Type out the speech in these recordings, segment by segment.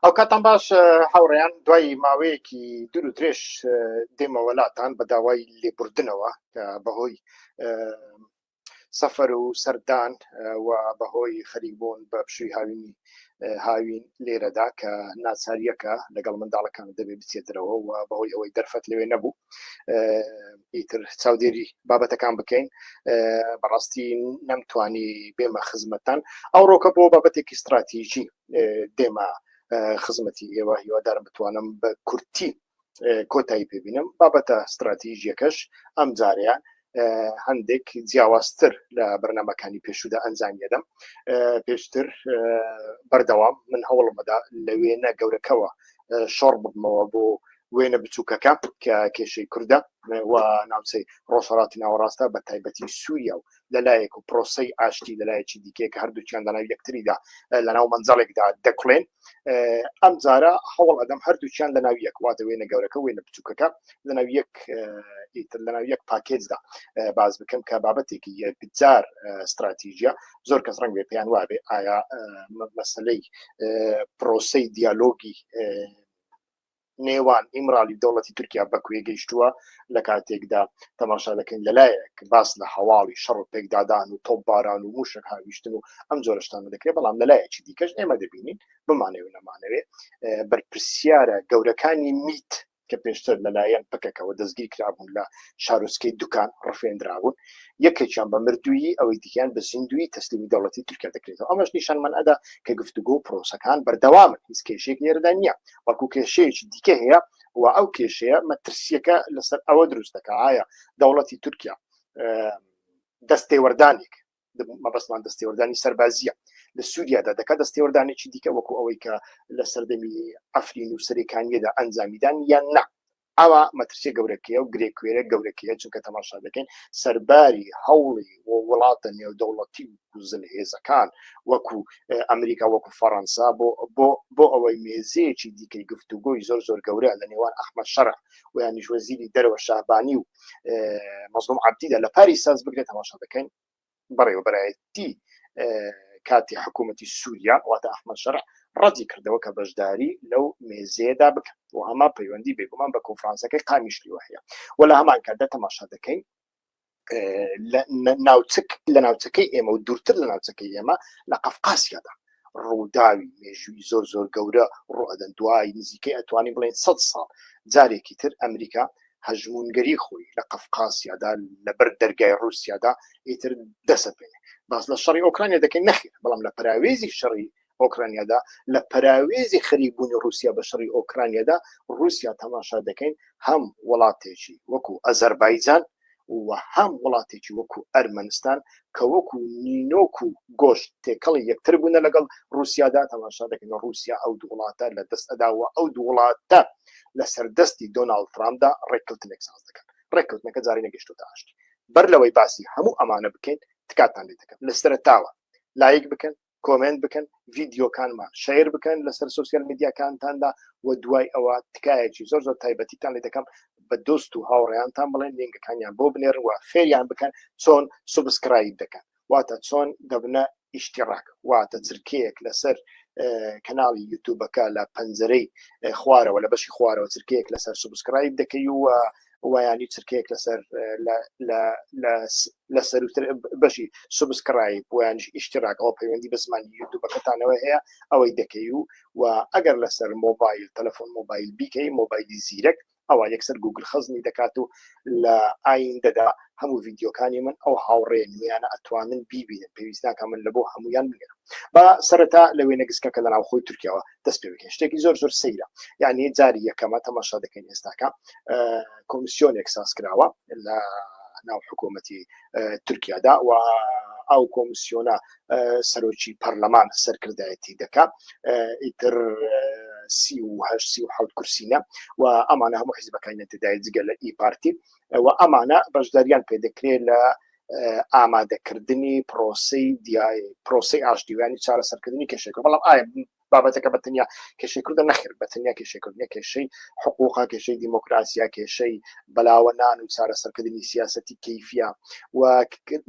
ئەو کاتان باش هاوڕێیان دوای ماوەیەکی دوور و درێژ دێمە وڵاتان بە داوای لێبوردنەوە کە بەهۆی سەفەر و سەردان و بەهۆی خەریکبوون بە پشووی هاوین لێرەدا کە ناچاریەکە لەگەڵ منداڵەکان دەبێ بچێتەوە و بەهۆی ئەوەی دەرفەت لەوێ نەبوو ئیتر چاودێری بابەتەکان بکەین بەڕاستی نەمتوانی بێمە خزمەتان ئەو ڕۆکە بۆ بابەتێکی استراتیژی دێمە خزمەتی ئێوە هیوادارم بتوانم بە کورتی کۆتایی پێبینم بابەتە استراتیژیەکەش ئەم جاریان هەندێک جیاوازتر لە بەرنامەکانی پێشودا ئەنجامیەدەم پێشتر بەردەوام من هەوڵمەدا لە وێنە گەورەکەوە شۆڕ ببمەوە بۆ وێنە بچووکەکە کە کێشەی کوردە و ناوچەی ڕۆژهەڵاتی ناوەڕاستە بە تایبەتی سووریا و لەلایەک و پرۆسەی ئاشتی لەلایەکی دیکەیە کە هەردووچیان لەناو یەکتریدا لەناو مەنجەڵێکدا دەکڵێن ئەم جارە هەوڵ ئەدەم هەردووچیان لەناو یەک واتە وێنە گەورەکە وێنە بچووکەکە لەناو یەک پاکێجدا باز بکەم کە بابەتێکی بجار استراتیژیە زۆر کەس ڕەنگ بێ پێیان وابێ ئایا مەسەلەی پرۆسەی دیالۆگی نێوان ئیمرالی دەوڵەتی تورکیا بەکوێ گەیشتووە لە کاتێکدا تەماشا دەکەین لەلایەک باس لە هەواڵی شەڕ و پێکدادان و تۆپباران و موشک هاویشتن و ئەم جۆرەشتانە دەکرێت بەڵام لەلایەکی دیکەش ئێمە دەبینین بمانەوێ نەمانەوێ بەرپرسیارە گەورەکانی میت کە پێشتر لەلایەن پکەکەەوە دەستگیر کرابوون لە شارۆچکەی دوکان ڕفێنراون یەکێکیان بە مردویی ئەوەی دیکەیان بە زیندوی تەسلیمی دەوڵەتی تورکیا دەکرێتەوە ئەمەش نیشانمان ئەدا کە گفتوگۆ و پرۆسەکان بەردەوامن هیچ کێشەیەک لێرەدا نییە وەکو کێشەیەکی دیکە هەیە و ئەو کێشەیە مەترسیەکە لەسەر ئەوە دروست دەکە ئایا دەوڵەتی تورکیا دەستێوەردانێک مەبەستمان دەستێوەردانی سەربازیە لە سووریادا دەکات دەستێوەردانێکی دیکە وەکو ئەوەی کە لە سەردەمی ئەفرین و سەرێکانیەدا ئەنجامیدان یان نا ئەوە مەترسیە گەورەکەیە و گرێکوێرە گەورەکەیە چونکە تەماشا دەکەین سەرباری هەوڵی وڵاتە نێودەوڵەتی و زلهێزەکان وەکو ئەمریکا وەکو فەڕەنسا بۆ ئەوەی مێزەیەکی دیکەی گفتوگۆی زۆر گەورە لە نێوان ئەحمەد شەرع و یانیش وەزیری دەرەوە شابانی و مەزلوم عەبدیدا لە پاری ساز بگرێت تەماشا دەکەین بەڕێوەبەرایەتی کاتی حکوومەتی سووریا واتە ئەحمەد شەرع ڕەتی کردەوە کە بەشداری لەو مێزەیەدا بکەن و هەما پەیوەندی بێگومان بە کۆنفرانسەکەی قامیشتیوە هەیە و لە هەمان کاتدا تەماشا دەکەین لە ناوچەکەی ئێمە و دوورتر لە ناوچەکەی ئێمە لە قەفقاسیادا ڕووداوی مێژووی زۆر گەورە ڕوئەدەن دوای نزیکەی ئەتوانین بڵێن 100 ساڵ جارێکی تر ئەمریکا هەژمونگەری خۆی لە قەفقاسیادا لەبەر دەرگای رووسیادا ئیتر دەسەپێنێ باس لە شەڕی ئۆکرانیا دەکەین نەخێر بەڵام لە پراوێزی شەڕی ئۆکرانیادا لە پراوێزی خەریکبوونی رووسیا بە شەڕی ئۆکرانیادا رووسیا تەماشا دەکەین هەم وڵاتێکی وەکو ئەزەربایجان و هەم وڵاتێکی وەکو ئەرمەنستان کە وەکو نینۆک و گۆشت تێکەڵی یەکتر بوونە لەگەڵ رووسیادا تەماشا دەکەین رووسیا ئەو دوو وڵاتە لە دەست ئەداوە ئەو دوو وڵاتە لە سەردەستی دۆناڵد ترامپدا ڕێککەوتنێک ساز دەکەن ڕێککەوتنەکە جارێ نەگەیشتوتە ئاشتی بەر لەوەی باسی هەموو ئەمانە بکەین تکاتان لێ دەکەن لە سەرەتاوە لایک بکەن کۆمنت بکەن ڤیدیۆکانمان شیر بکەن لەسەر سوسیال میدیاکانتاندا و دوای ئەوە تکایەکی زۆر تایبەتیتان لێ دەکەم بە دۆست و هاوڕێیانتان بڵێن لینکەکانیان بۆ بنێرن و فێریان بکەن چۆن سوبسکرایب دەکەن واتە چۆن دەبنە ئیشتیراک واتە چرکەیەک لەسەر کەناڵی یوتیوبەکە لە پەنجەرەی خوارەوە لە بەشی خوارەوە چرکەیەک لەسەر سوبسکرایب دەکەی و وایانی چرکەیەک لەسەر بەشی سوبسکرایب ویانش ئیشتراک ئەو پەیوەندی بە زمانی یوتیوبەکەتانەوە هەیە ئەوەی دەکەی و ئەگەر لەسەر مۆبایل تەلەفۆن مۆبایل بیکەی مۆبایلی زیرەک ئەوە یەکسەر گوگل خەزمی دەکات و لە ئایندەدا هەموو ڤیدیۆکانی من ئەو هاوڕێ نوێیانە ئەتوانن بیبینن پێویستناکە من لە بۆ هەمویان بگەرم بە سەرەتا لەوێ نەگسکەکە لە ناوخۆی تورکیاوە دەست پێ بکەین شتێکی زۆر سەیرە یعنی جاری یەکەمە تەماشا دەکەین ئێستاکە کۆمیسیۆنێک ساز کراوە لە ناو حکوومەتی تورکیادا و ئەو کۆمیسیۆنە سەرۆکی پەرلەمان سەرکردایەتی دەکات ئیتر 38 کورسینە و ئەمانە هەموو حیزبەکانی نەتەدای جگە لە ئی پارتی و ئەمانە بەشداریان پێدەکرێت لە ئامادەکردنی پرۆسەی ئاشتیوانی چارەسەرکردنی کێشەکە بەڵام ئایا بابەتەکە بەتەنیا کێشەی کوردە نەخێر بەتەنیا کێشەکردنیە کێشەی حقوقا کێشەی دیموکراسیا کێشەی بەلاوەنان و چارەسەرکردنی سیاسەتی کەیفیە و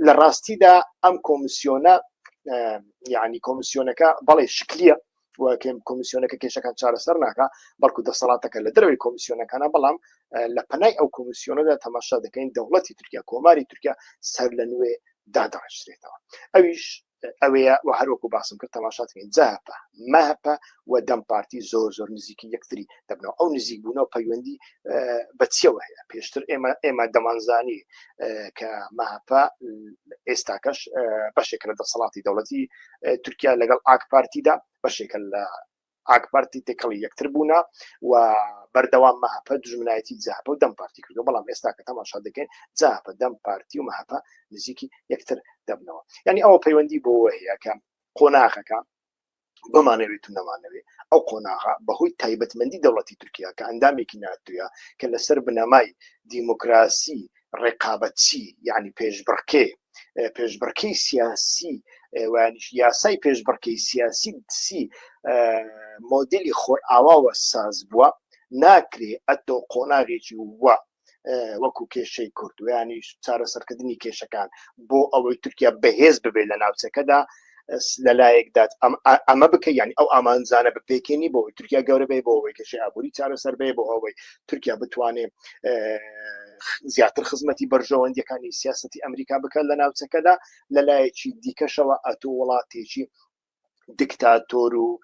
لە ڕاستیدا ئەم کۆمیسیۆنە یعنی کۆمیسیۆنەکە بەڵێ شکلیە کۆمیسیۆنەکە کێشەکان چارەسەر ناکە بەڵکو دەسەڵاتەکە لە دەروی کۆمیسیۆنەکانە بەڵام لە پەنای ئەو کۆمیسیۆنەدا تەماشا دەکەین دەوڵەتی تورکیا کۆماری تورکیا سەر لە نوێ دادەڕێژرێتەوە ئەویش ئەوەیە و هەروەکو باسم کرد تەماشاتکەین جاپە ماپە و دەم پارتی زۆر نزیکی یەکتری دەبنەوە ئەو نزیک بوونەوە پەیوەندی بەچیەوە هەیە پێشتر ئێمە دەمانزانی کە ماپە ئێستاکەش بەشێک لە دەسەڵاتی دەوڵەتی تورکیا لەگەڵ ئاک پارتیدا بەشێکە لە ئاک پارتی تێکەڵی یەکتر بوونا و بەردەوام ماپە دژمنایەتی جاپە و دەم پارتی کردو بەڵام ئێستا کە تەماشا دەکەین جاپە دەم پارتی و ماپە نزیکی یەکتر دەبنەوە یعنی ئەوە پەیوەندی بۆ هەیە کە قۆناغەکە بمانەوێت و نەمانەوێت ئەو قۆناغا بەهۆی تایبەتمەندی دەوڵەتی تورکیا کە ئەندامێکی ناتوویە کە لەسەر بنەمای دیموکراسی ڕێقابەتچی یعنی پێشبڕکەی سیاسی یاسای پێشبڕکەی سیاسی مۆدلی خۆرئاواوە ساز بووە ناکرێ ئەتۆ قۆناغێکی وە وەکو کێشەی کوردویانی چارەسەرکردنی کێشەکان بۆ ئەوەی تورکیا بەهێز ببێت لە ناوچەکەدا لەلایەکدات ئەمە بکە یعنی ئەو ئامانزانە بپێکێنی بۆ تورکیا گەورە بێ بۆ ئەوەی کێشەی ئابووری چارەسەر بێ بۆ ئەوەی تورکیا بتوانێت زیاتر خزمەتی بەرژەوەندیەکانی سیاسەتی ئەمریکا بکە لە ناوچەکەدا لەلایەکی دیکەشەوە ئەتۆ وڵاتێکی دیکتاتۆر و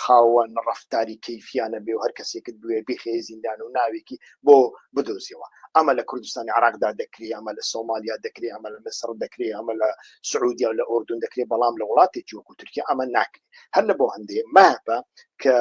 خاوەن ڕەفتاری کەیفیانە بێ و هەر کەسێکت بوێ بخێ زیندان و ناوێکی بۆ بدۆزیەوە ئەمە لە کوردستانی عراقدا دەکرێت ئەمە لە سۆمالیا دەکرێت ئەمە لە مەسر دەکرێت ئەمە لە سعودیا و لە ئوردون دەکرێت بەڵام لە وڵاتێکی وەکو تورکیا ئەمە ناکرێت هەر لە بۆ هەندێک ماپە کە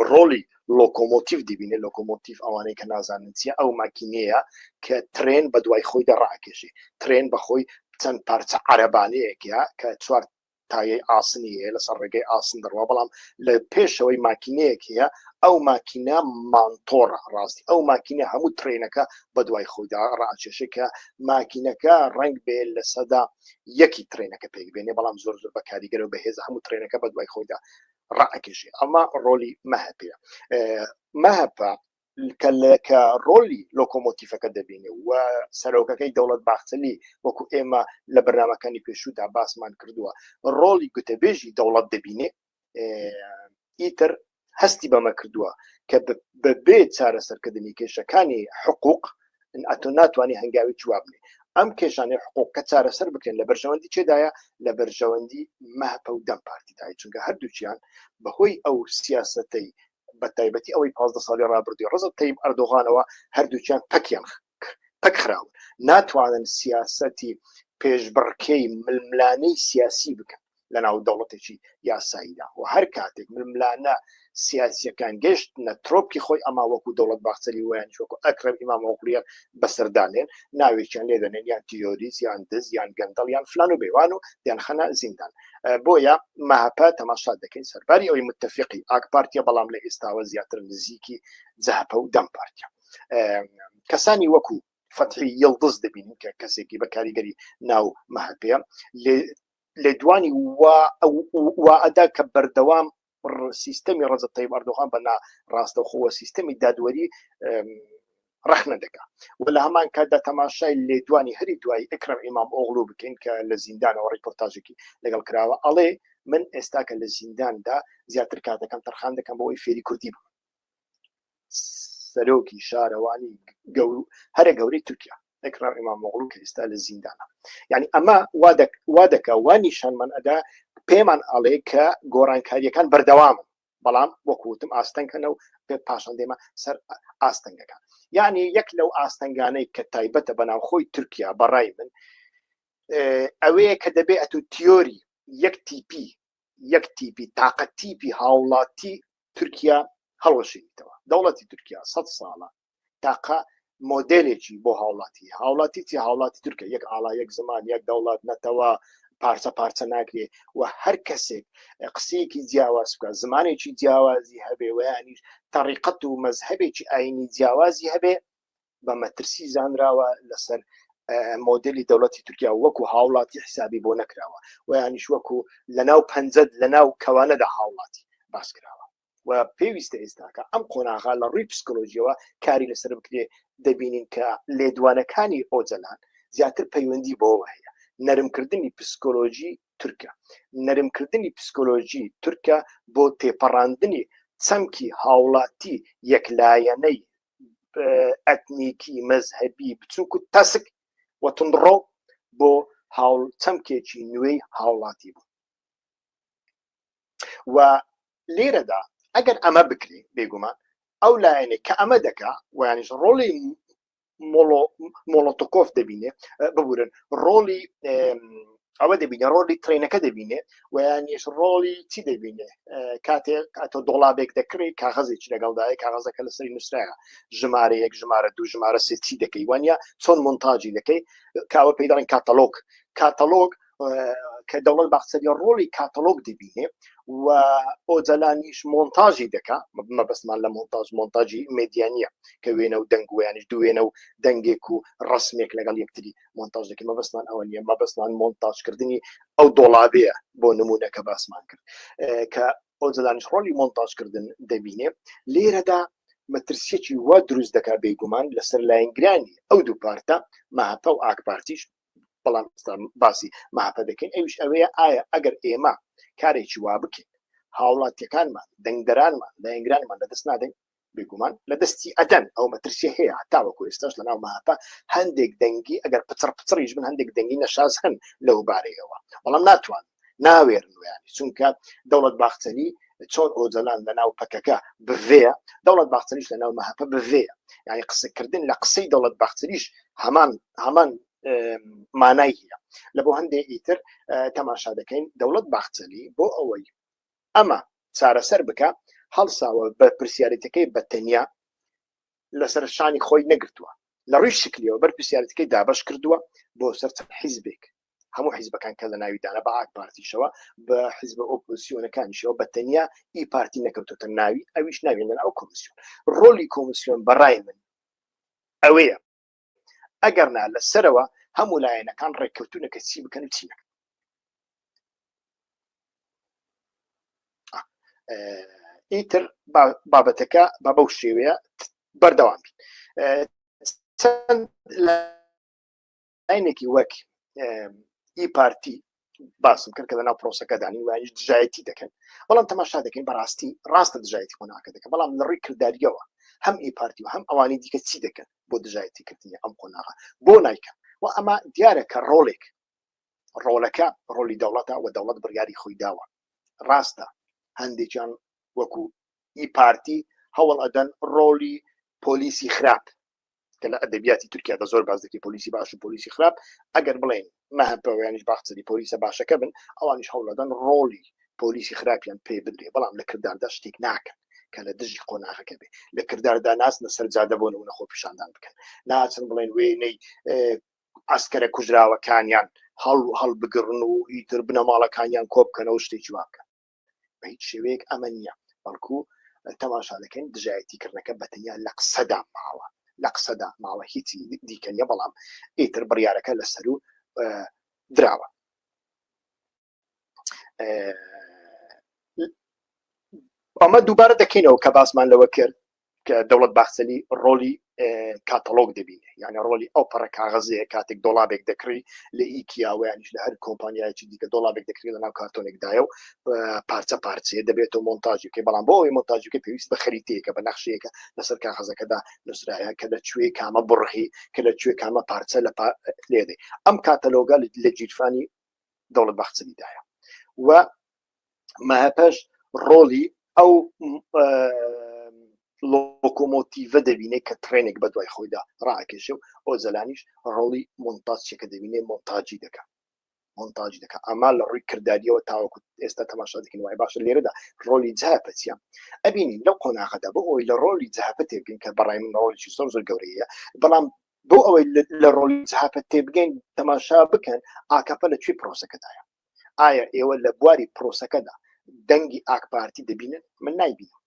ڕۆلی لۆکۆمۆتیف دەبینێت لۆکۆمۆتیف ئەوانەی کە نازانن چیە ئەو ماکینەیە کە ترێن بە دوای خۆی دەڕاکێشێ ترێن بەخۆی چەند پارچە عەرەبانەیەکە کە چوار تایەی ئاسنی هەیە لەسەر ڕێگەی ئاسن دەڕوا بەڵام لە پێشەوەی ماکینەیەک هەیە ئەو ماکینە مانتۆڕە ڕاستی ئەو ماکینە هەموو ترێنەکە بە دوای خۆیدا ڕاکێشێ کە ماکینەکە ڕنگ بێ لە سەدا یەکی ترێنەکە پێک بێنێ بەڵام زۆر بە کاریگەرە و بەهێز هەموو ترێنەکە بە دوای خۆیدا ڕاکێشێ ئەمە ڕۆلی مەهەپەیە مەهەپە کە ڕۆلی لۆکۆمۆتیفەکە دەبینێ و سەرۆکەکەی دەوڵەت باخچەلی وەکو ئێمە لە بەرنامەکانی پێشوودا باسمان کردووە ڕۆلی گوتەبێژی دەوڵەت دەبینێ ئیتر هەستی بەمە کردووە کە بەبێ چارەسەرکردنی کێشەکانی حقوق ئەتۆ ناتوانانی هەنگاوی جواب بنێ ئەم کێشانەی حقوق کە چارەسەر بکرێن لە بەرژەوەندی چێدایە لە بەرژەوەندی مەهەپە و دەم پارتیدای چونکە هەردووچیان بەهۆی ئەو سیاسەتەی بە تایبەتی ئەوەی 15 ساڵی ڕابردووی ڕزت تەیب ئەردۆغانەوە هەردووچیان پەک خراون ناتوانن سیاسەتی پێشبڕکەی ململانەی سیاسی بکەن لە ناو دەوڵەتێکی یاساییدا و هەر کاتێک ململانە سیاسیەکان گەشت نەترۆپی خۆی ئەما وەکو دەوڵەت باخچەلی ویان وەکو ئەکرەم ئیمام ئۆغڵیان بەسەردانێن ناوێکیان لێ دەنێن یان تیۆریز یان دز یان گەندەڵ یان فلان و بێوان و دیان خەنە زیندان بۆیە مەهەپە تەماشا دەکەین سەرباری ئەوەی متتەفقی ئاک پارتیە بەڵام لە ئێستاوە زیاتر نزیکی جاپە و دەم پارتیە کەسانی وەکو فتحی یڵدز دەبینین کە کەسێکی بە کاریگەری ناو مەهەپەیە لێ دوانی وا ئەدا کە بەردەوام سیستەمی ڕەجەب تەیب ئەردۆغان بە ڕاستەوخۆوە سیستەمی دادوەری ڕەخنە دەکا و لە هەمان کاتدا تەماشای لێدوانی هەری دوای ئەکرەم ئیمام ئۆغڵو بکەین کە لە زیندانەوە ڕیپۆرتاژێکی لەگەڵ کراوە ئەڵێ من ئێستا کە لە زینداندا زیاتر کاتەکەم تەرخان دەکەم بۆەوەی فێری کوردی بوو سەرۆکی شارەوانی هەرە گەورەی تورکیا ئەکرەم ئیمام ئۆغڵو کە ئێستا لە زیندانە یعنی ئەمە وا دەکا وا نیشانمان ئەدا پێمان ئەڵێ کە گۆڕانکاریەکان بەردەوامن بەڵام وەکوتم ئاستەنکەنە و پێ پاشان دێمە سەر ئاستەنگەکان یعنی یەک لەو ئاستەنگانەی کە تایبەتە بەناوخۆی تورکیا بەڕای من ئەوەیە کە دەبێ ئەتو تیۆری یەک تیپی تاقەت تیپی هاوڵاتی تورکیا هەڵوەشێتەوە دەوڵەتی تورکیا 100 ساڵە تاقە مۆدلێکی بۆ هاوڵاتی چی هاوڵاتی تورکیا یەک ئاڵا یەک زمان یەک دەوڵات نەتەوە پارچە ناکرێ و هەر کەسێک قسەیەکی جیاواز بکە زمانێکی جیاوازی هەبێ ویانیش تەریقەت و مەزهەبێکی ئاینی جیاوازی هەبێ بە مەترسی زانراوە لەسەر مۆدلی دەوڵەتی تورکیا وەکو هاوڵاتی حسابی بۆ نەکراوە ویانیش وەکو لەناو پەنجەد لەناو کەوانەدا هاوڵاتی باس کراوە و پێویستە ئێستاکە ئەم قۆناغا لە ڕووی پسیکۆلۆژیەوە کاری لەسەر بکرێ دەبینین کە لێدوانەکانی ئۆجەلان زیاتر پەیوەندی بۆەوە هەیە نەرمکردنی پسیکۆلۆژی تورکە نەرمکردنی پسیکۆلۆژی تورکە بۆ تێپەڕاندنی چەمکی هاوڵاتی یەکلایەنەی ئەتنیکی مەزهەبی بچووک و تەسک و تندڕۆ بۆ چەمکێکی نوێی هاوڵاتی بوو و لێرەدا ئەگەر ئەمە بکرێ بێگومان ئەو لایەنێک کە ئەمە دەکا ویانیش ڕۆڵی مۆڵۆتۆکۆف دەبینێ ببورن ڕۆڵی ئەوە دەبینێ ڕۆڵی ترێنەکە دەبینێ ویانیش ڕۆڵی چی دەبینێ کاتێک کاتۆ دۆڵابێک دەکرێت کاغەزێکی لەگەڵدایە کاغەزەکە لەسەری نووسراە ژمارە 1 ژمارە 2 ژمارە 3 چی دەکەی وانە چۆن مۆنتاژی دەکەی کاوە پێی دەڵێن کاتەلۆگ کە دەوڵەت باخچەری ڕۆڵی کاتەلۆگ دەبینێ و ئۆجەلانیش مۆنتاژی دەکا مەبەستمان لە مۆنتاژی مێدیانیە کە وێنە و دەنگ ویانیش دوێنە و دەنگێک و ڕسمێک لەگەڵ یەکتری مۆنتاژ دەکەی مەبەستمان ئەوە نیە مەبەستمان مۆنتاژکردنی ئەو دۆڵابەیە بۆ نمونونەکە باسمان کرد کە ئۆجەلانیش ڕۆڵی مۆنتاژکردن دەبینێ لێرەدا مەترسیەکی وا دروست دەکا بێگومان لەسەر لایەنگرانی ئەو دوو پارتە ماهەپە و ئاک پارتیش بەڵام باسی ماپە دەکەین ئەوش ئەوەیە ئایا ئەگەر ئێمە کارێکی وا بکەین هاوڵاتیەکانمان دەنگدەرانمان لایەنگرانمان لەدەست نادەین بێگومان لە دەستی ئەدەن ئەو مەترسیە هەیە هەتاوەکو ئێستاش لە ناو ماپە هەندێک دەنگی ئەگەر پچڕیش بن هەندێک دەنگی نەشاز هەن لەو بارەیەوە بەڵام ناتوان ناوێرن ویانی چونکە دەوڵەت باخچەری چۆن ئۆجەلان لە ناو پەکەکە بڤەیە دەوڵەت باخچەریش لە ناو ماپە بڤەیە یعنی قسەکردن لە قسەی دەوڵەت باخچەریش هەمان مانای هەیە لە بۆ هەندێک ئیتر تەماشا دەکەین دەوڵەت باخچەلی بۆ ئەوەی ئەمە چارەسەر بکە هەڵساوە بە پرسیارەتەکەی بەتەنیا لەسەر شانی خۆی نەگرتووە لە ڕووی شکلیەوە بەر پرسیارەتەکەی دابەش کردووە بۆ سەر حیزبێک هەموو حیزبەکان کە لە ناویدانە بە ئاک پارتیشەوە بە حیزبە ئۆپۆزیسیۆنەکانیشەوە بەتەنیا ئی پارتی نەکەوتوتە ناوی ئەویش ناوێنن ئەو کۆمیسیۆن ڕۆلی کۆمیسیۆن بەڕای من ئەوەیە ئەگەرنا لەسەرەوە هەموو لایەنەکان ڕێککەوتونەکە چی بکەن و چی نەکەن ئیتر بابەتەکە بە بەو شێوەیە بەردەوام بین چەند لایەنێکی وەک ئی پارتی باسم کرد کە لە ناو پرۆسەکەدانی وانیش دژایەتی دەکەن بەڵام تەماشا دەکەین بەڕاستی ڕاستە دژایەتی قۆناکە دەکەن بەڵام لە ڕووی کردداریەوە هەم ئی پارتی و هەم ئەوانی دیکە چی دەکەن بۆ دژایەتی کردنی ئەم قۆناغا بۆ نایکەن و ئەمە دیارە کە ڕۆڵەکە ڕۆلی دەوڵەتە و دەوڵەت بڕیاری خۆی داوە ڕاستە هەندێکیان وەکو ئی پارتی هەوڵ ئەدەن ڕۆلی پۆلیسی خراپ کە لە ئەدەبیاتی تورکیا زۆر باز دەکەی پۆلیسی باش و پۆلیسی خراپ ئەگەر بڵێن مەهەپەوەیانیش باخچەری پۆلیسە باشەکە بن ئەوانیش هەوڵ ئەدەن ڕۆلی پۆلیسی خراپیان پێ بدرێ بەڵام لە کرداردا شتێک ناکەن کە لە دژی قۆناغەکە بێ لە کرداردا ناچنە سەرجادە بۆ نمونە خۆ پیشاندان بکەن ناچن بڵێن وێنەی ئەسکەرە کوژراوەکانیان هەڵ بگرن و ئیتر بنەماڵەکانیان کۆ بکەنەوە شتێکی واکە بە هیچ شێوەیەک ئەمە نییە بەڵکو تەماشا دەکەین دژایەتیکردنەکە بەتەنیا لە قسەدا ماوە لە قسەدا ماوە هیچی دیکە نیە بەڵام ئیتر بڕیارەکە لەسەر و دراوە ئەمە دووبارە دەکەینەوە کە باسمان لەوە کرد کە دەوڵەت باخچەلی ڕۆلی کاتەلۆگ دەبینێ یعنی ڕۆلی ئەو پەڕە کاغەزەیە کاتێک دۆڵابێک دەکڕی لە ئیکیاوەیانیش لە هەر کۆمپانیایکی دیکە دۆڵابێک دەکری لە ناو کارتۆنێکدایە و پارچە پارچەیە دەبێتەوە مۆنتاژیکەی بەڵام بۆ ئەوەی مۆنتاژیکە پێویست بە خەریتەیەکە بە نەخشەیەکە لەسەر کاغەزەکەدا نووسرایە کە لەکوێ کامە بڕخی کە لەکوێ کامە پارچە لە لێدێ ئەم کاتەلۆگە لە جیرفانی دەوڵەت باخچەلیدایە و ماهەپەش ڕۆلی ئەو لۆکۆمۆتیڤە دەبینێت کە ترێنێک بە دوای خۆیدا ڕاکێشێ و ئۆجەلانیش ڕۆڵی مۆنتاژێکە دەبینێ مۆنتاژی دەکات ئەما لە ڕووی کردداریەوە تاوەکو ئێستا تەماشا دەکەین وای باشە لێرەدا ڕۆلی جاپەتیە ئەبینین لەو قۆناغەدا بۆ ئەوی لە ڕۆلی جاپە تێبگەین کە بەڕای من ڕۆڵێکی زۆر گەورەیە بەڵام بۆ ئەوەی لە ڕۆلی جاپە تێبگەین تەماشا بکەن ئاکاپە لەکوێ پرۆسەکەدایە ئایا ئێوە لە بواری پرۆسەکەدا دەنگی ئاک پارتی دەبینن من نایبینم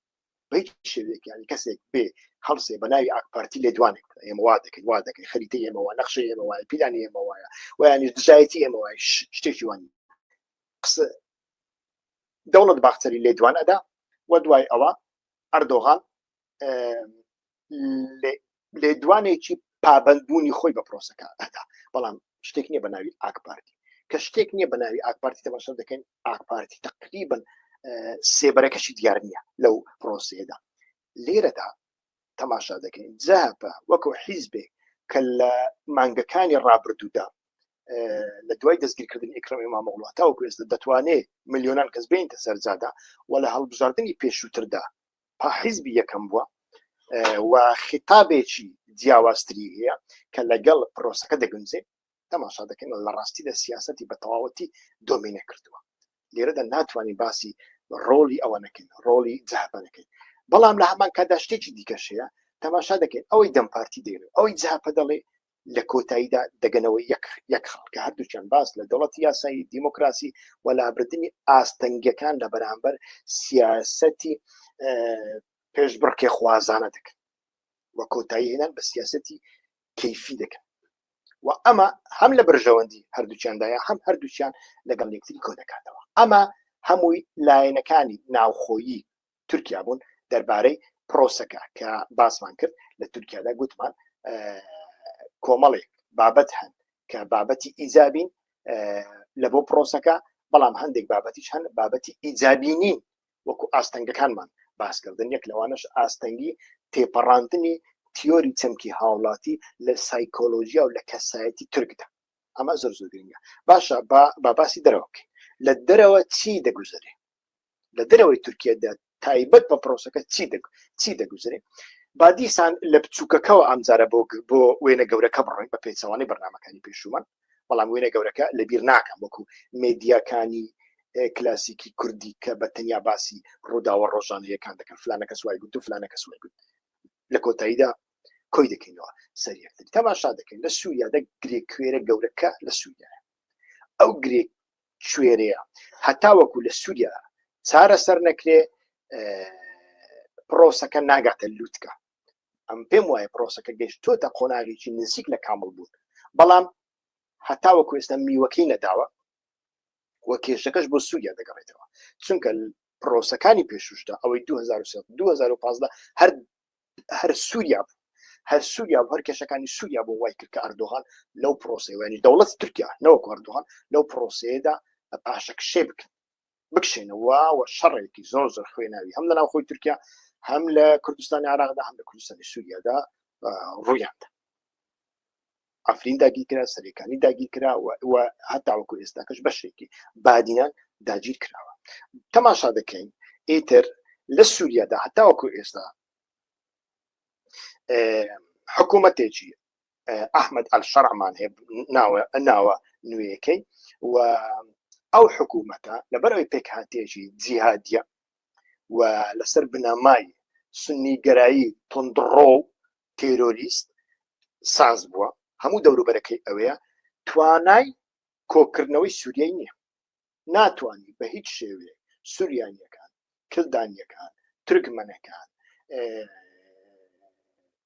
بەیت شێوەیەک ینی کەسێک بێ هەڵسێ بە ناوی ئاک پارتی لێدوانێک ئێمە وا دەکەین خەریتەی ئێمە وایە نەخشەی ئێمە وایە پیلانی ئێمە وایە و یانیش دژایەتی ئێمە وایە شتێکی وانی قسە دەوڵەت باخچەری لێدوان ئەدا و دوای ئەوە ئەردۆغان لێدوانێکی پابەندبوونی خۆی بە پرۆسەکە ئەدا بەڵام شتێک نییە بە ناوی ئاک پارتی کە شتێک نییە بەناوی ئاکپارتی تەماشا دەکەین ئاکپارتی تقریبن سێبەرەکەشی دیار نییە لەو پرۆسەیەدا لێرەدا تەماشا دەکەین جاپە وەکو حیزبێک کە لە مانگەکانی ڕابردوودا لە دوای دەستگیرکردنی ئیکرەم ئیمامۆغڵو تاوەکو ئێستا دەتوانێت ملیۆنان کەس بێنتە سەرجادا و لە هەڵبژاردننی پێشووتردا پا حیزبی یەکەم بووە و خیتابێکی جیاوازتری هەیە کە لەگەڵ پرۆسەکە دەگونجێت تەماشا دەکەین لە ڕاستیدا سیاسەتی بە تەواوەتی دۆمینە کردووە لێرەدا ناتوانین باسی ڕۆلی ئەوە نەکەین ڕۆلی جاپە نەکەین بەڵام لە هەمان کادا شتێکی دیکەش هەیە تەماشا دەکەین ئەوەی دەمپارتی دێنێت ئەوەی جاپە دەڵێ لە کۆتاییدا دەگەنەوە یەک خەڵکە هەردووچیان باس لە دەوڵەتی یاسایی دیموکراسی و لابردننی ئاستەنگیەکان لە بەرامبەر سیاسەتی پێشبڕکێ خوازانە دەکەن وە کۆتایی هێنان بە سیاسەتی کەیفی دەکەن و ئەمە هەم لە بەرژەوەندی هەردووچیاندایە هەم هەردووچیان لەگەڵ یەکتری کۆ دەکاتەوە ئەمە هەمووی لایەنەکانی ناوخۆیی تورکیا بوون دەربارەی پرۆسەکە کە باسمان کرد لە تورکیادا گوتمان کۆمەڵێک بابەت هەن کە بابەتی ئیجابین لە بۆ پرۆسەکە بەڵام هەندێک بابەتیش هەن بابەتی ئیجابینین وەکو ئاستەنگەکانمان باسکردن یەک لەوانش ئاستەنگی تێپەڕاندنی تیۆری چەمکی هاوڵاتی لە سایکۆلۆژیا و لە کەسایەتی تورکدا ئەمە زۆر زۆر گرنگە باشە با باسی دەرەوەکەین لە دەرەوە چی دەگوزارێ لە دەرەوەی تورکیادا تایبەت بە پرۆسەکە چی دەگوزارێ با دیسان لە بچووکەکەەوە ئەمجارە بۆ وێنە گەورەکە بڕۆین بە پێچەوانی بەرنامەکانی پێشومان بەڵام وێنە گەورەکە لە بیر ناکەم وەکو مێدیاکانی کلاسیکی کوردی کە بە تەنیا باسی ڕووداوە ڕۆژانەیەکان دەکەن فلانە کەس وای گوت و فلانە کەس وای گوت لە کۆتاییدا کۆی دەکەینەوە سەریەکتری تەماشا دەکەین لە سووریادا گرێ کوێرە گەورەکە لە سووریایە ئەو گرێ کوێرەیە هەتا وەکو لە سووریا چارەسەر نەکرێ پرۆسەکە ناگاتە لووتکە ئەم پێم وایە پرۆسەکە گەیشتۆتە قۆناغێکی نزیک لە کامل بوون بەڵام هەتا وەکو ئێستا میوەکەی نەداوە وە کێشەکەش بۆ سووریا دەگەڕێتەوە چونکە پرۆسەکانی پێشوشدا ئەوەی 2015 هەر سووریا بوو هەر سووریا هەر کێشەکانی سووریا بۆ وای کرد کە ئەردۆغان لەو پرۆسەوانی دەوڵەتی تورکیا نەوەکو ئەردۆغان لەو پرۆسەیەدا پاشەکشێ بکشێنەوە و شەڕێکی زۆر زۆر خوێناوی هەم لە ناوخۆی تورکیا هەم لە کوردستانی عراقدا هەم لە کوردستانی سووریادا ڕوویاندا ئەفرین داگیر کرا سەرەکانی داگیر کرا و هەتاوەکو ئێستاکەش بەشێکی بادینان داگیر کراوە تەماشا دەکەین ئیتر لە سووریادا هەتاوەکو ئێستا حکوومەتێکی ئەحمەد ئەلشەرعمان هەیە ناوە نوێیەکەی و ئەو حکوومەتە لەبەرەوەی پێکهاتێکی جیهادیە و لەسەر بنەمای سنیگەرایی تندڕۆ و تێرۆریست ساز بووە هەموو دەوروبەرەکەی ئەوەیە توانای کۆکردنەوەی سووریای نییە ناتوانانی بە هیچ شێوەیە سووریانیەکان کلدانیەکان تورکمەنەکان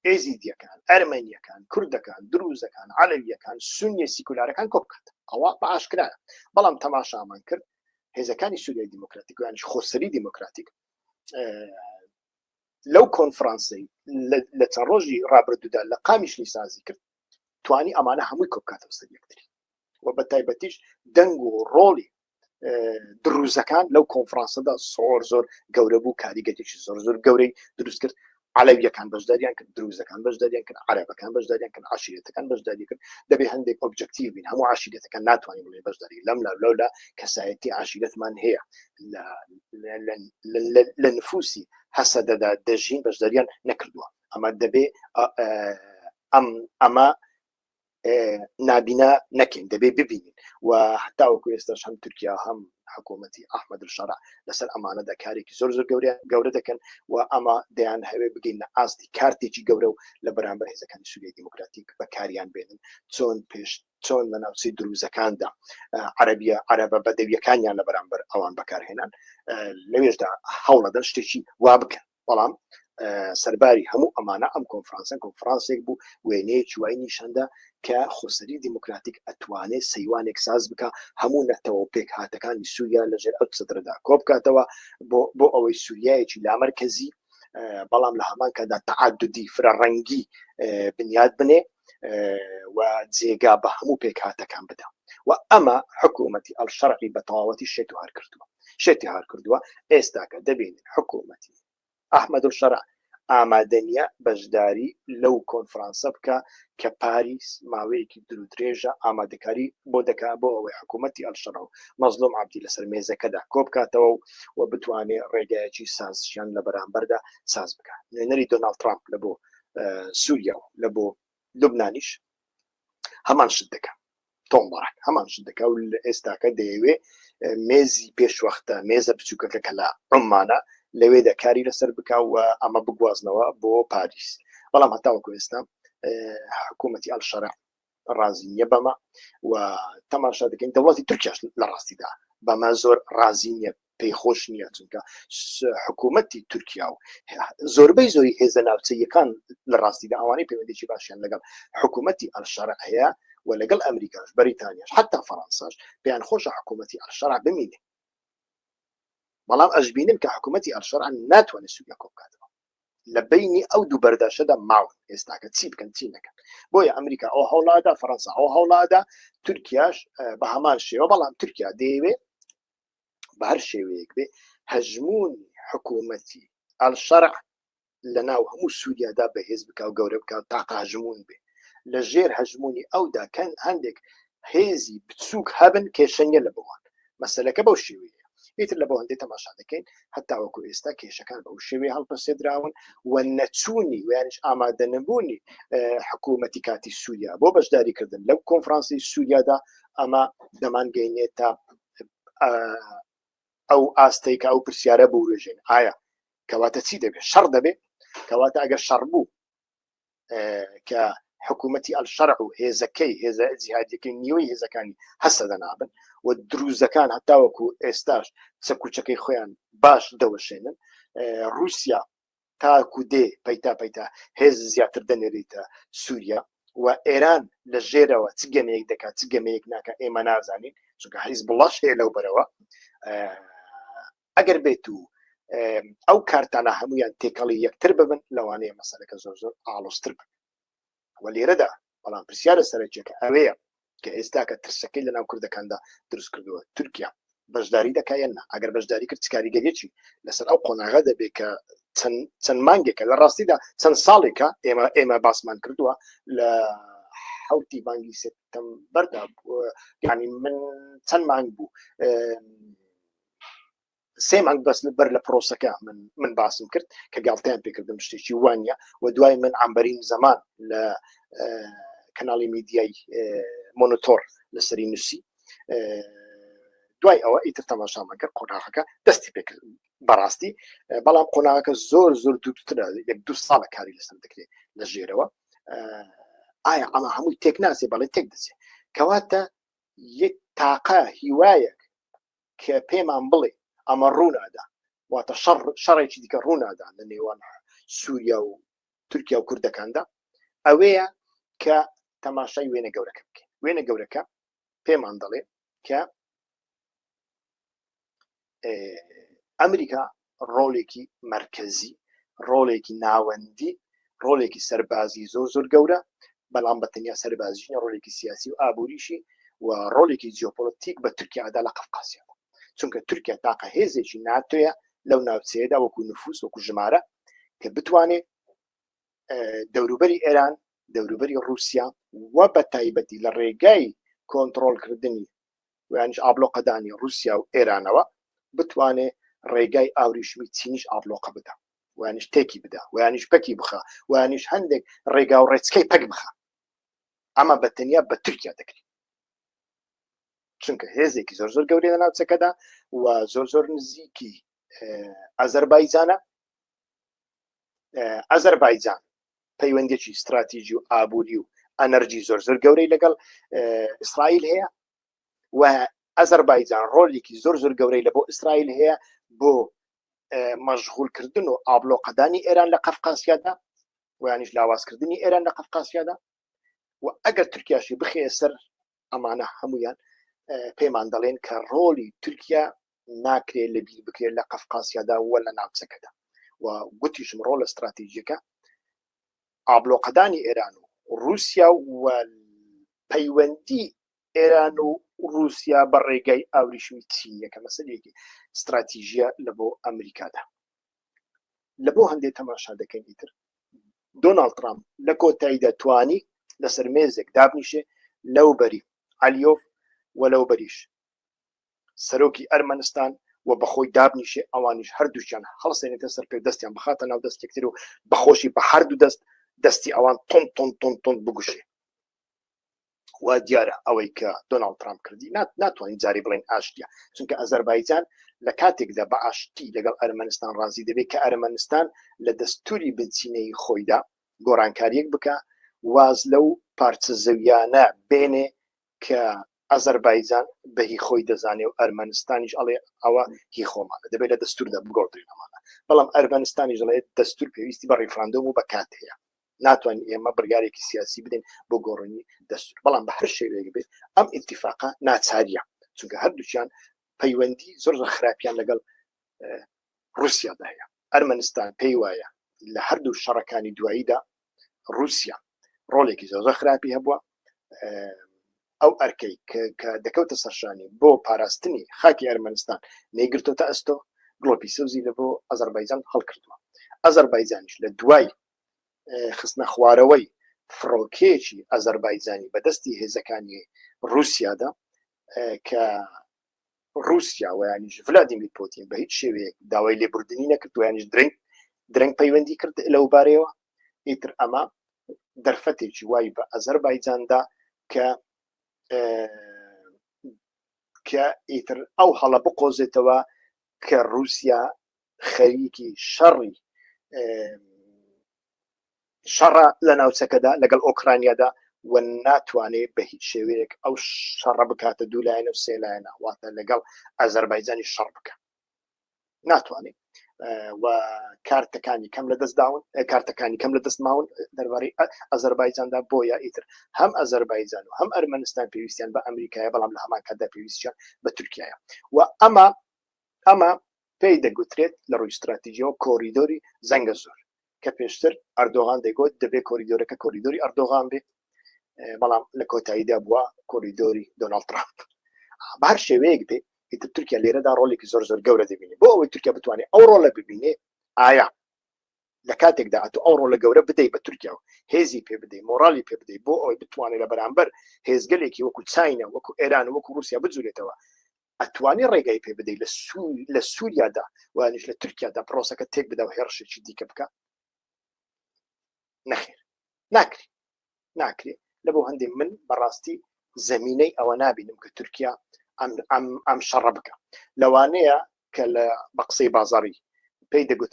ئێزیدیەکان ئەرمەنیەکان کوردەکان دروزەکان عەلەویەکان سونیە سیکولارەکان کۆ بکات ئەوە بە ئاشکرایە بەڵام تەماشامان کرد هێزەکانی سووریای دیموکراتیک و یانیش خۆسەری دیموکراتیک لەو کۆنفرانسەی لە چەند ڕۆژی ڕابردوودا لە قامیشلی سازی کرد توانی ئەمانە هەمووی کۆ بکاتەوە سەر یەکتری و بە تایبەتیش دەنگ و ڕۆڵی دروزەکان لەو کۆنفرانسەدا زۆر گەورە بوو کاریگەرێکی زۆر گەورەی دروست کرد عەلەویەکان بەشداریان کرد دروزەکان بەشداریان کرد عەرەبەکان بەشداریان کرد عەشیرەتەکان بەشداری کرد دەبێ هەندێک ئۆبجەکتیڤ بین هەموو عەشیرەتەکان ناتوانین بڵێ بەشداری لەم لەولا کەسایەتی عەشیرەتمان هەیە لە نفوسی هەسەدەدا دەژین بەشداریان نەکردووە ئەمە دەبێ ئەمە نابینا نەکەین دەبێ ببینین و هەتاوەکو ئێستاش هەم تورکیا هەم حکوومەتی ئەحمەد ئەلشەرع لەسەر ئەمانەدا کارێکی زۆر گەورە دەکەن و ئەمە دەیان هەوێ بگەین لە ئاستی کارتێکی گەورە و لە بەرامبەر هێزەکانی سووریای دیموکراتیک بەکاریان بێنن چۆن لە ناوچەی دروزەکاندا عەرەبە بەدەویەکانیان لە بەرامبەر ئەوان بەکارهێنان لەوێشدا هەوڵەدەن شتێکی وا بکەن بەڵام سەرباری هەموو ئەمانە ئەم کۆنفرانسێک بوو وێنەیەکی وای نیشاندا کە خۆسەری دیموکراتیک ئەتوانێت سەیوانێک ساز بکە هەموو نەتەوە پێک هاتەکانی سووریا لەژێر ئەو چترەدا کۆ بکاتەوە بۆ ئەوەی سووریایەکی لامەرکەزی بەڵام لە هەمان کەدا تەعادودی فرەڕەنگی بنیاد بنێ و جێگا بە هەموو پێک هاتەکان بدە وأما حكومة الشرع بطاوة شتي هار كردوا استاك دبين حكومة أحمد الشرع ئامادەنیە بەشداری لەو کۆنفرانسە بکە کە پاریس ماوەیەکی درودرێژە ئامادەکاری بۆ دەکا بۆ ئەوەی حکوومەتی ئەلشەڕە و مەزلوم عەبدی لەسەر مێزەکەدا کۆ بکاتەوە و بتوانێت ڕێگایەکی سازشیان لە بەرامبەردا ساز بکات. نوێنەری دۆناڵد ترامپ لە بۆ سووریا و لە بۆ لوبنانیش هەمان شت دەکا تۆمباران هەمان شت دەکا و ئێستاکە دەیەوێ مێزی پێشوەختە مێزە بچووکەکە کە لە عومانە لەوێ دەکاری لەسەر بکا و ئەمە بگوازنەوە بۆ پاریس. بەڵام هەتاوەکو ئێستا حکوومەتی ئەلشەڕع ڕازی نییە بەمە و تەماشا دەکەین دەوڵەتی تورکیاش لە ڕاستیدا بەمە زۆر ڕازی نییە پێی خۆش نییە چونکە حکوومەتی تورکیا و زۆربەی زۆری هێزە ناوچەیەکان لە ڕاستیدا ئەوانەی پەیوەندیی باشیان لەگەڵ حکوومەتی ئەلشەڕع هەیە و لەگەڵ ئەمریکاش بەریتانیاش حتا فەڕەنساش پێیان خۆشە حکوومەتی ئەلشەڕع بمینێ. بەڵام ئەش بینم کە حکوومەتی ئەلشەڕع ناتوانێت سووریا کۆ بکاتەوە لە بینی ئەو دوو بەرداشەدا ماون ئێستاکە چی بکەن چی نەکەن. بۆیە ئەمریکا ئەو هەوڵادا فەڕەنسا ئەو هەوڵادا تورکیاش بە هەمان شێوە بەڵام تورکیا دەیەوێ بە هەر شێوەیەک بێ هەژمونی حکوومەتی ئەلشەڕع لە ناو هەموو سووریادا بەهێز بکا و گەورە بکات تاقا هەژمون بێ لە ژێر هەژمونی ئەودا کەن هەندێک هێزی بچووک هەبن کێشەنیە لە بۆوان مەسەلەکە بەو شێوەیە. ئیتر لە بۆ هەندێک تەماشا دەکەین هەتا وەکو ئێستا کێشەکان بەو شێوەیە هەڵپەسێدراون و نەچوونی و یانیش ئامادە نەبوونی حکوومەتی کاتی سووریا بۆ بەشداریکردن لەو کۆنفرانسی سووریادا ئەمە دەمانگەینێت تا ئەو ئاستەی کە ئەو پرسیارە بوورێژێن ئایا کەواتە چی دەبێت شەڕ دەبێت کەواتە ئەگەر شەڕ بوو کە حکوومەتی ئەلشەڕع و هێزەکەی هێزە جیهادیەکەی نیوەی هێزەکانی هەسە دەنابن و دروزەکان هەتاوەکو ئێستاش سەرکوچەکەی خۆیان باش دەوەشێنن رووسیا تاکو دێ پەیتا پەیتا هێز زیاتر دەنێریتە سووریا و ئێران لە ژێرەوە چ گەمەیەک دەکات چ گەمەیەک ناکە ئێمە نازانین چونکە حیزبوڵڵاش هەیە لەو بەرەوە ئەگەر بێت و ئەو کارتانە هەمویان تێکەڵی یەکتر ببن لەوانەیە مەسەلەکە زۆر زۆر ئاڵۆزتر بن و لێرەدا بەڵام پرسیارە سەرەکیەکە ئەوەیە کە ئێستا کە ترسەکەی لە ناو کوردەکاندا دروست کردووە تورکیا بەشداری دەکایەنە ئەگەر بەشداری کرد کاریگەریەکی لەسەر ئەو قۆناغا دەبێت کە چەند مانگێکە لە ڕاستیدا چەند ساڵێکە ئێمە باسمان کردووە لە حوتی مانگی سێپتەمبەردا یعنی من چەند مانگ بوو سێ مانگ بەس بەر لە پرۆسەکە من باسم کرد کە گاڵتەیان پێکردم شتێکی وانە و دوای من عەمبەرین زەمان لە کەناڵی میدیای مۆنۆتۆر لەسەری نووسی دوای ئەوە ئیتر تەماشامان کرد قۆناغەکە دەستی پێکرد بەڕاستی بەڵام قۆناغەکە زۆر زۆر دووترە یەک دوو ساڵە کاری لەسەر دەکرێت لە ژێرەوە ئایا ئەمە هەمووی تێک ناسێ بەڵێ تێک دەچێت کەواتە یەک تاقە هیوایەک کە پێمان بڵێ ئەمە ڕوونادا واتە شەڕێکی دیکە ڕوونادا لە نێوان سووریا و تورکیا و کوردەکاندا ئەوەیە کە تەماشای وێنە گەورەکە بکەین. وێنە گەورەکە پێمان دەڵێ کە ئەمریکا ڕۆڵێکی مرکزی ڕۆڵێکی ناوەندی ڕۆڵێکی سەربازی زۆر زۆر گەورە بەڵام بەتەنیا سەربازیە ڕۆڵێکی سیاسی و ئابووریشی و ڕۆڵێکی جیۆپۆلیتیک بە تورکیادا لە قەفقاسیەوە چونکە تورکیا تاقە هێزێکی ناتۆیە لەو ناوچەیەدا وەکو نفوس وەکو ژمارە کە بتوانێت دەوروبەری ئێران دەوروبەری رووسیا و بە تایبەتی لە ڕێگای کۆنتڕۆڵکردنی ویانش ئابلۆقەدانی رووسیا و ئێرانەوە بتوانێت ڕێگای ئاوریشمی چینیش ئابلۆقە بدە ویانش تێکی بدە ویانش پەکی بخە ویانش هەندێک ڕێگا و ڕێچکەی پەک بخە ئەمە بەتەنیا بە تورکیا دەکرێت چونکە هێزێکی زۆر زۆر گەورەی لە ناوچەکەدا و زۆر زۆر نزیکی ئەزەربایجانە ئەزەربایجان پەیوەندێکی استراتیژی و ئابووری و ئەنەرژی زۆر زۆر گەورەی لەگەڵ ئیسرائیل هەیە و ئەزەربایجان ڕۆڵێکی زۆر زۆر گەورەی لە بۆ ئیسرائیل هەیە بۆ مەشغولکردن و ئابلۆقەدانی ئێران لە قەفقاسیادا و یانیش لاوازکردنی ئێران لە قەفقاسیادا و ئەگەر تورکیاشی بخێ سەر ئەمانە هەمویان پێمان دەڵێن کە ڕۆڵی تورکیا ناکرێت لە بیر بکرێت لە قەفقاسیادا وە لە ناوچەکەدا و گوتیشم ڕۆڵ استراتیژیەکە ئابلۆقەدانی ئێران و رووسیا و پەیوەندی ئێران و رووسیا بە ڕێگای ئاوریشمی چینیەکە مەسەلێکی استراتیژیە لە بۆ ئەمریکادا لە بۆ هەندێک تەماشا دەکەین ئیتر دۆناڵد ترامپ لە کۆتاییدا توانی لەسەر مێزێک دابنیشێ لەو بەری عەلیۆف و لەو بەریش سەرۆکی ئەرمەنستان و بەخۆی دابنیشێ ئەوانیش هەردووچیان هەڵسێنێتە سەر پێ دەستیان بخاتە ناو دەستێکتر و بەخۆشی بە هەردوو دەست دەستی ئەوان تۆن تۆن تۆن تۆن بگوشێ وا دیارە ئەوەی کە دۆناڵد ترامپ کردی ناتوانین جاری بڵێن ئاشتیە چونکە ئەزەربایجان لە کاتێکدا بە ئاشتی لەگەڵ ئەرمەنستان ڕازی دەبێت کە ئەرمەنستان لە دەستوری بنچینەی خۆیدا گۆڕانکاریەک بکە واز لەو پارچە زەویانە بێنێ کە ئەزەربایجان بەهی خۆی دەزانێ و ئەرمەنستانیش ئەڵێ ئەوە هی خۆمانە دەبێت لە دەستوردا بگۆڕدرێنەمانە بەڵام ئەرمەنستانیش دەڵێ دەستور پێویستی بە ڕیفراندۆم و بە کات هەیە ناتوانین ئێمە بڕیارێکی سیاسی بدەین بۆ گۆڕینی دەستور بەڵام بە هەر شێوەیەک بێت ئەم ئیتیفاقە ناچاریە چونکە هەردووچیان پەیوەندی زۆر خراپیان لەگەڵ رووسیادا هەیە ئەرمەنستان پێی وایە لە هەردوو شەڕەکانی دواییدا رووسیا ڕۆڵێکی زۆر خراپی هەبووە ئەو ئەرکەی کە دەکەوتە سەرشانی بۆ پاراستنی خاکی ئەرمەنستان نەیگرتۆتە ئەستۆ گڵۆپی سەوزی لە بۆ ئەزەربایجان هەڵکردووە ئەزەربایجانیش لە دوای خستنە خوارەوەی فڕۆکێکی ئەزەربایجانی بەدەستی هێزەکانی رووسیادا کە رووسیا ویانیش ڤلادیمیر پۆتین بە هیچ شێوەیەک داوای لێبوردنی نەکرد ویانیش درەنگ پەیوەندی کرد لەو بارەیەوە ئیتر ئەمە دەرفەتێکی وای بە ئەزەربایجاندا کە ئیتر ئەو هەڵە بقۆزێتەوە کە رووسیا خەریکی شەڕە لە ناوچەکەدا لەگەڵ ئۆکرانیادا و ناتوانێت بە هیچ شێوەیەک ئەو شەڕە بکاتە دوولایەنە و سێلایەنە واتە لەگەڵ ئەزەربایجانی شەڕ بکە ناتوانێت و کارتەکانی کەم لە دەستداون کارتەکانی کەم لە دەست ماون دەربارەی ئەزەربایجاندا بۆیە ئیتر هەم ئەزەربایجان و هەم ئەرمەنستان پێویستیان بە ئەمریکایە بەڵام لە هەمان کاتدا پێویستیان بە تورکیایە و ئەمە پێی دەگوترێت لە ڕووی استراتیژیەوە کۆریدۆری زەنگە زۆر کە پێشتر ئەردۆغان دەیگوت دەبێت کۆریدۆرەکە کۆریدۆری ئەردۆغان بێت بەڵام لە کۆتاییدا بووە کۆریدۆری دۆناڵد ترامپ بە هەر شێوەیەک بێت ئیتر تورکیا لێرەدا ڕۆڵێکی زۆر گەورە دەبینێت بۆ ئەوەی تورکیا بتوانێت ئەو ڕۆڵە ببینێ ئایا لە کاتێکدا ئەتو ئەو ڕۆڵە گەورە بدەیت بە تورکیا و هێزی پێ بدەیت مۆرالی پێ بدەیت بۆ ئەوەی بتوانێت لە بەرامبەر هێزگەلێکی وەکو چاینە وەکو ئێران وەکو رووسیا بجوورێتەوە ئەتوانی ڕێگای پێ بدەیت لە سووریادا وانیش لە تورکیادا پرۆسەکە تێک بدە و هێرشێکی دیکە بکە نەخێر ناکرێت لە بۆ هەندێک من بەڕاستی زەمینەی ئەوە نابینم کە تورکیا ئەم شەڕە بکە لەوانەیە کە لە بە قسەی بازاڕی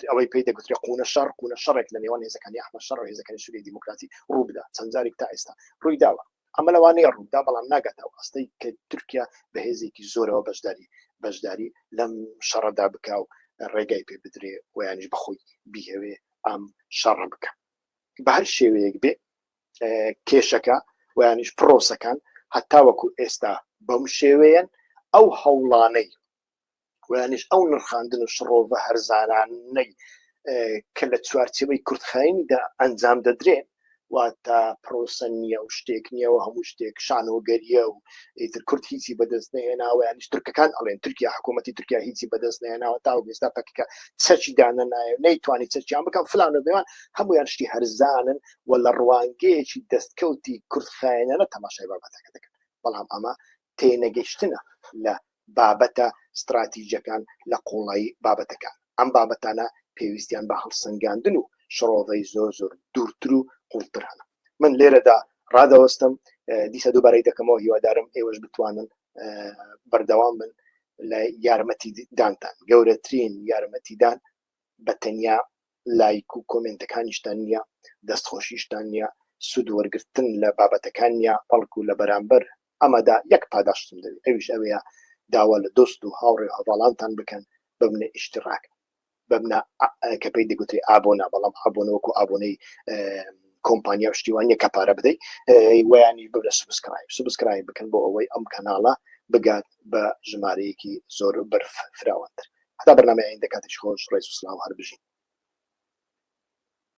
ئەوەی پێی دەگوترێت قونە شەڕێک لە نێوان هێزەکانی ئەحمەد شەڕ و هێزەکانی سووریای دیموکراتی ڕوو بدا چەند جارێک تا ئێستا ڕووی داوە ئەمە لەوانەیە ڕوودا بەڵام ناگاتەوە ئەستەی کە تورکیا بە هێزێکی زۆرەوە بەشداری لەم شەڕەدا بکە و ڕێگای پێ بدرێ ویانیش بەخۆی بیهەوێ ئەم شەڕە بکە بە هەر شێوەیەک بێ کێشەکە ویانیش پرۆسەکان هەتا وەکو ئێستا بەم شێوەیەن ئەو هەوڵانەی ویانیش ئەو نرخاندن و شڕۆڤە هەرزانانەی کە لە چوارچێوەی کورتخایینیدا ئەنجام دەدرێن واتە پرۆسە نییە و شتێک نییە و هەموو شتێک شانۆگەریە و ئیتر کورد هیچی بەدەست نهێناوە یانیش تورکەکان ئەڵێن تورکیا حکوومەتی تورکیا هیچی بەدەست نهێناوە تا ئێستا پەکەکە چەکی دانە نایە نەیتوانی چەکیان بکەم فلان و بێوان هەمویان شتی هەرزانن و لە ڕوانگەیەکی دەستکەوتی کورتخایینانە تەماشای بابەتەکە دەکەن بەڵام ئەمە تێنەگەیشتنە لە بابەتە استراتیژیەکان لە قوڵایی بابەتەکان ئەم بابەتانە پێویستیان بە هەڵسەنگاندن و شڕۆڤەی زۆر دوورتر و قوڵتر هەن من لێرەدا ڕادەوەستم دیسە دووبارەی دەکەمەوە هیوادارم ئێوەش بتوانن بەردەوام بن لە یارمەتی دانتان گەورەترین یارمەتیدان بە تەنیا لایک و کۆمنتەکانیشتان نییە دەستخۆشیشتان نییە سوود وەرگرتن لە بابەتەکان نییە بەڵکو لە بەرامبەر ئەمەدا یەک پاداشتم دەوێت ئەویش ئەوەیە داوا لە دۆست و هاوڕێ هەواڵانتان بکەن ببنە ئیشتراک ببنە کە پێی دەگوتری ئابۆنا بەڵام ئابۆنە وەکو ئابۆنەی کۆمپانیا و شتیوانیە کە پارە بدەیت ویانی ببرە سوبسکرایب بکەن بۆ ئەوەی ئەم کەناڵە بگات بە ژمارەیەکی زۆر بەرف فراوانتر هەتا بەرنامەی ئایندە کاتێکی خۆش ڕێز و سڵاو هەر بژین